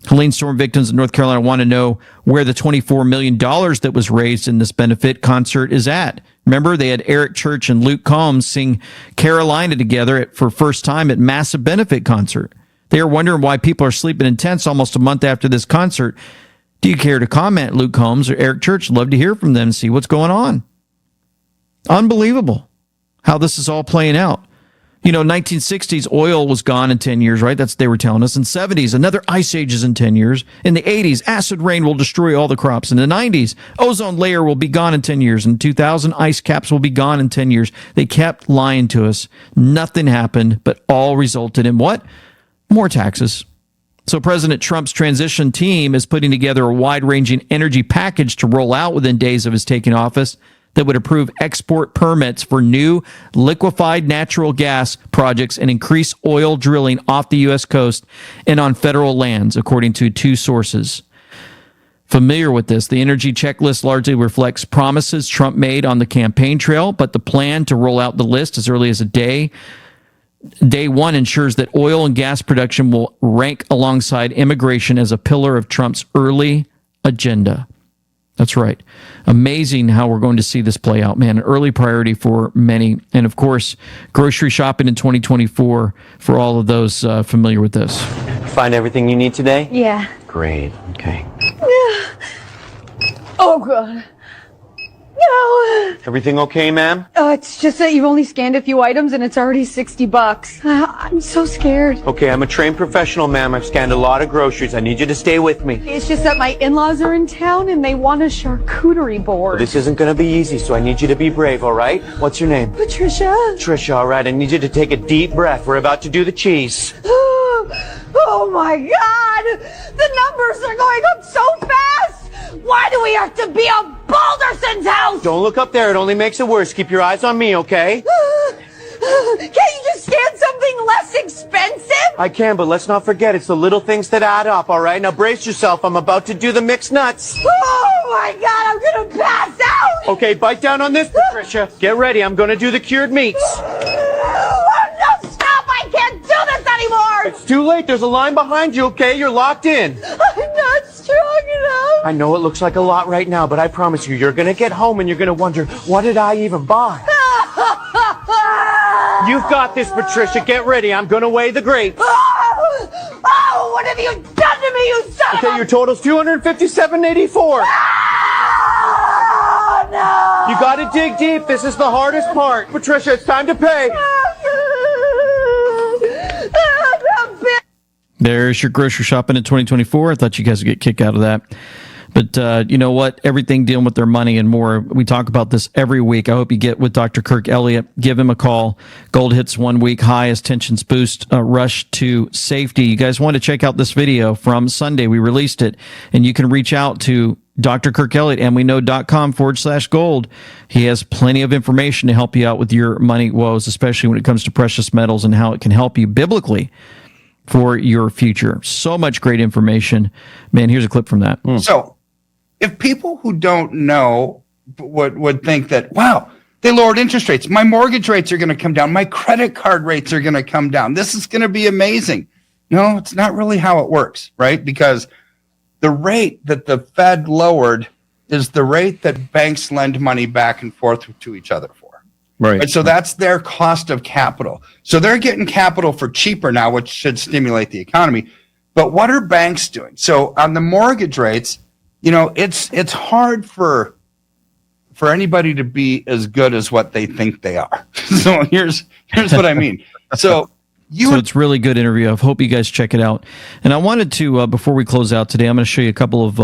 Helene storm victims in North Carolina want to know where the $24 million that was raised in this benefit concert is at. Remember, they had Eric Church and Luke Combs sing Carolina together for first time at massive benefit concert. They are wondering why people are sleeping in tents almost a month after this concert. Do you care to comment, Luke Combs or Eric Church? Love to hear from them and see what's going on. Unbelievable how this is all playing out. You know, 1960s, oil was gone in 10 years, right? That's what they were telling us. In 70s, another ice age is in 10 years. In the 80s, acid rain will destroy all the crops. In the 90s, ozone layer will be gone in 10 years. In 2000, ice caps will be gone in 10 years. They kept lying to us. Nothing happened, but all resulted in what? More taxes. So President Trump's transition team is putting together a wide-ranging energy package to roll out within days of his taking office that would approve export permits for new liquefied natural gas projects and increase oil drilling off the U.S. coast and on federal lands, according to two sources familiar with this. The energy checklist largely reflects promises Trump made on the campaign trail, but the plan to roll out the list as early as day one ensures that oil and gas production will rank alongside immigration as a pillar of Trump's early agenda. That's right. Amazing how we're going to see this play out, man. An early priority for many. And of course, grocery shopping in 2024 for all of those familiar with this. Find everything you need today? Yeah. Great. Okay. Oh, God. No. Everything okay, ma'am? It's just that you've only scanned a few items and it's already $60. I'm so scared. Okay, I'm a trained professional, ma'am. I've scanned a lot of groceries. I need you to stay with me. It's just that my in-laws are in town and they want a charcuterie board. This isn't going to be easy, so I need you to be brave, all right? What's your name? Patricia. Trisha, all right. I need you to take a deep breath. We're about to do the cheese. Oh, my God. The numbers are going up so fast. Why do we have to be a Balderson's house? Don't look up there. It only makes it worse. Keep your eyes on me, okay? Can't you just scan something less expensive? I can, but let's not forget, it's the little things that add up, all right? Now brace yourself. I'm about to do the mixed nuts. Oh, my God. I'm going to pass out. Okay, bite down on this, Patricia. Get ready. I'm going to do the cured meats. Oh, no, stop. I can't do this anymore. It's too late. There's a line behind you, okay? You're locked in. I'm not strong enough. I know it looks like a lot right now, but I promise you, you're going to get home and you're going to wonder, what did I even buy? You've got this, Patricia. Get ready. I'm going to weigh the grapes. Oh, what have you done to me, you son of a... Okay, your total's $257.84. Oh, no. You got to dig deep. This is the hardest part. Patricia, it's time to pay. There's your grocery shopping in 2024. I thought you guys would get a kick out of that. But you know what? Everything dealing with their money and more. We talk about this every week. I hope you get with Dr. Kirk Elliott. Give him a call. Gold hits 1 week high as tensions boost, rush to safety. You guys want to check out this video from Sunday. We released it, and you can reach out to Dr. Kirk Elliott, andweknow.com/gold. He has plenty of information to help you out with your money woes, especially when it comes to precious metals and how it can help you biblically for your future. So much great information. Man, here's a clip from that. So if people who don't know would think that, wow, they lowered interest rates, my mortgage rates are going to come down, my credit card rates are going to come down, this is going to be amazing. No, it's not really how it works, right? Because the rate that the Fed lowered is the rate that banks lend money back and forth to each other for. Right. So that's their cost of capital. So they're getting capital for cheaper now, which should stimulate the economy. But what are banks doing? So on the mortgage rates, you know, it's hard for anybody to be as good as what they think they are. So here's what I mean. So it's a really good interview. I hope you guys check it out. And I wanted to, before we close out today, I'm going to show you a couple of,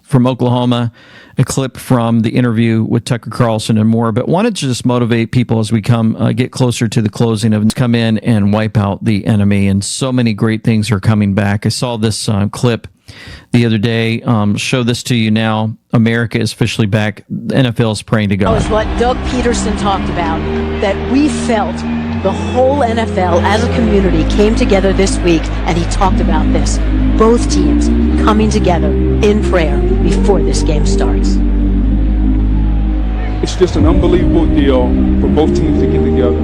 from Oklahoma, a clip from the interview with Tucker Carlson and more, but wanted to just motivate people as we get closer to the closing of come in and wipe out the enemy. And so many great things are coming back. I saw this clip the other day. Show this to you now. America is officially back. The NFL is praying to God. That was what Doug Peterson talked about, that we felt the whole NFL as a community came together this week, and he talked about this. Both teams coming together in prayer before this game starts. It's just an unbelievable deal for both teams to get together,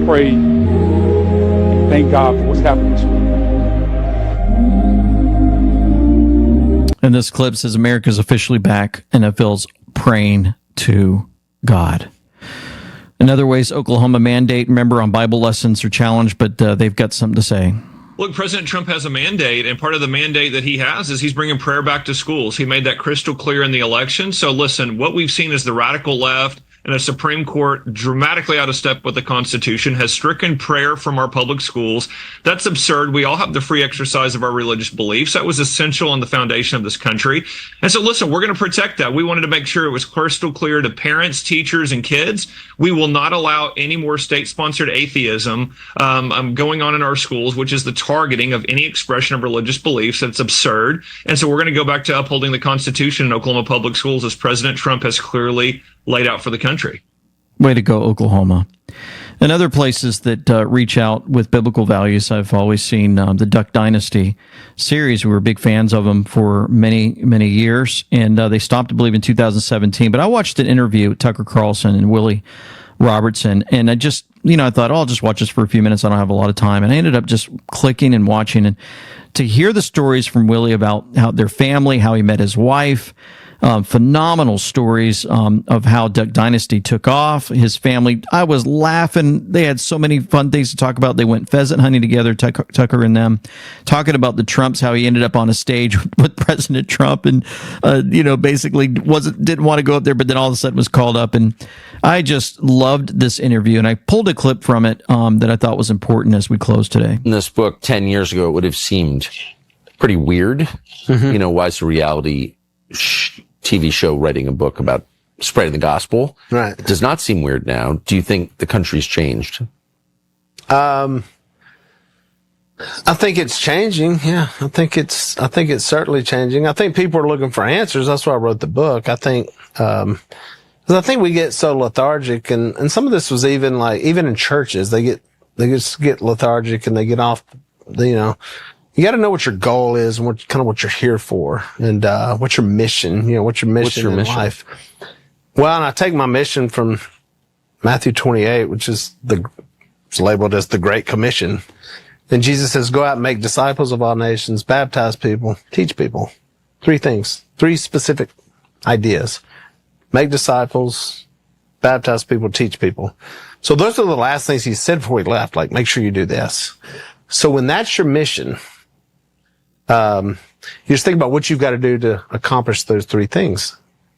pray, and thank God for what's happening this week. And this clip says America's officially back. NFL's praying to God. In other ways, Oklahoma mandate, remember, on Bible lessons are challenged, but they've got something to say. Look, President Trump has a mandate, and part of the mandate that he has is he's bringing prayer back to schools. He made that crystal clear in the election. So listen, what we've seen is the radical left and a Supreme Court dramatically out of step with the Constitution has stricken prayer from our public schools. That's absurd. We all have the free exercise of our religious beliefs. That was essential on the foundation of this country. And so listen, we're going to protect that. We wanted to make sure it was crystal clear to parents, teachers, and kids. We will not allow any more state-sponsored atheism going on in our schools, which is the targeting of any expression of religious beliefs. That's absurd. And so we're going to go back to upholding the Constitution in Oklahoma public schools, as President Trump has clearly laid out for the country. Way to go, Oklahoma. And other places that reach out with biblical values, I've always seen the Duck Dynasty series. We were big fans of them for many, many years, and they stopped, I believe, in 2017. But I watched an interview with Tucker Carlson and Willie Robertson, and I just, I thought, I'll just watch this for a few minutes. I don't have a lot of time. And I ended up just clicking and watching. And to hear the stories from Willie about how their family, how he met his wife, Phenomenal stories of how Duck Dynasty took off. His family, I was laughing. They had so many fun things to talk about. They went pheasant hunting together, Tucker and them, talking about the Trumps, how he ended up on a stage with President Trump and, basically didn't want to go up there, but then all of a sudden was called up. And I just loved this interview. And I pulled a clip from it that I thought was important as we close today. In this book 10 years ago, it would have seemed pretty weird. Why is the reality TV show writing a book about spreading the gospel? Right. It does not seem weird now. Do you think the country's changed? I think it's changing. Yeah, I think it's certainly changing. I think people are looking for answers. That's why I wrote the book. I think, because I think we get so lethargic, and some of this was even in churches, they just get lethargic and they get off, you got to know what your goal is and what you're here for, and what's your mission. What's your mission in life. Well, and I take my mission from Matthew 28, which is it's labeled as the Great Commission. And Jesus says, "Go out and make disciples of all nations, baptize people, teach people." 3 things, 3 specific ideas: make disciples, baptize people, teach people. So those are the last things he said before he left. Like, make sure you do this. So when that's your mission, you just think about what you've got to do to accomplish those 3 things.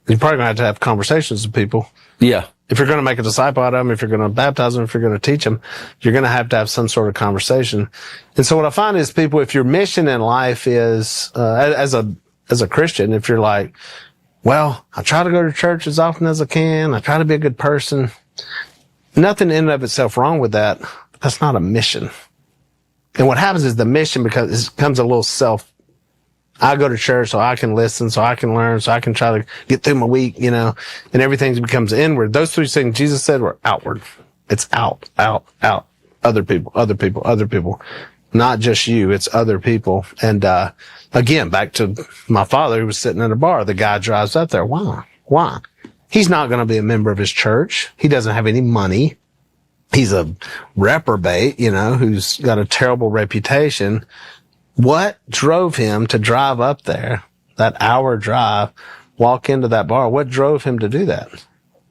You're probably going to have conversations with people. Yeah. If you're going to make a disciple out of them, if you're going to baptize them, if you're going to teach them, you're going to have some sort of conversation. And so what I find is people, if your mission in life is, as a Christian, if you're like, well, I try to go to church as often as I can, I try to be a good person, nothing in and of itself wrong with that. That's not a mission. And what happens is the mission becomes a little I go to church so I can listen, so I can learn, so I can try to get through my week, and everything becomes inward. Those 3 things Jesus said were outward. It's out. Other people. Not just you, it's other people. And, again, back to my father who was sitting at a bar. The guy drives up there. Why? He's not going to be a member of his church. He doesn't have any money. He's a reprobate, who's got a terrible reputation. What drove him to drive up there, that hour drive, walk into that bar? What drove him to do that?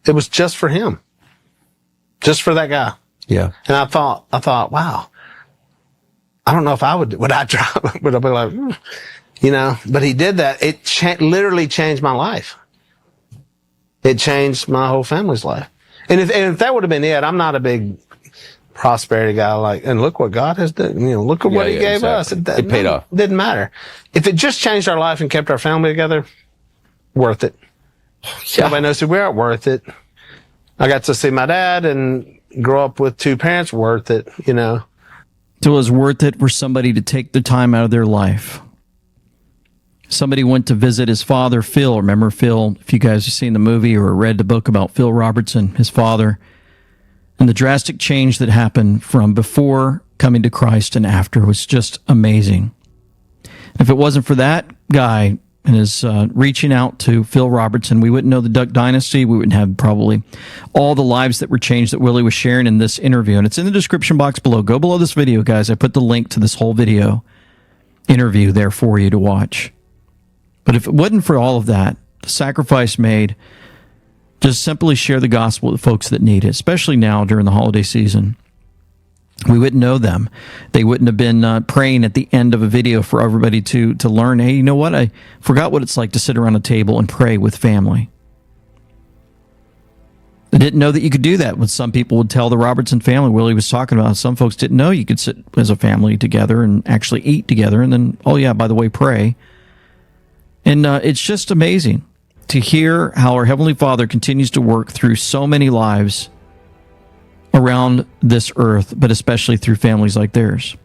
It was just for him. Just for that guy. Yeah. And I thought, wow, I don't know if would I drive? Would I be like, but he did that. It literally changed my life. It changed my whole family's life. And if that would have been it, I'm not a big prosperity guy, and look what God has done. Look at what he gave us. It paid off. Didn't matter. If it just changed our life and kept our family together, worth it. Yeah. Everybody knows who we are, worth it. I got to see my dad and grow up with 2 parents, worth it, So it was worth it for somebody to take the time out of their life. Somebody went to visit his father, Phil. Remember Phil, if you guys have seen the movie or read the book about Phil Robertson, his father, and the drastic change that happened from before coming to Christ and after was just amazing. If it wasn't for that guy and his reaching out to Phil Robertson, we wouldn't know the Duck Dynasty. We wouldn't have probably all the lives that were changed that Willie was sharing in this interview. And it's in the description box below. Go below this video, guys. I put the link to this whole video interview there for you to watch. But if it wasn't for all of that, the sacrifice made, just simply share the gospel with folks that need it, especially now during the holiday season. We wouldn't know them. They wouldn't have been praying at the end of a video for everybody to learn, hey, you know what? I forgot what it's like to sit around a table and pray with family. They didn't know that you could do that. When some people would tell the Robertson family, Willie was talking about, some folks didn't know you could sit as a family together and actually eat together and then, oh yeah, by the way, pray. And it's just amazing to hear how our Heavenly Father continues to work through so many lives around this earth, but especially through families like theirs.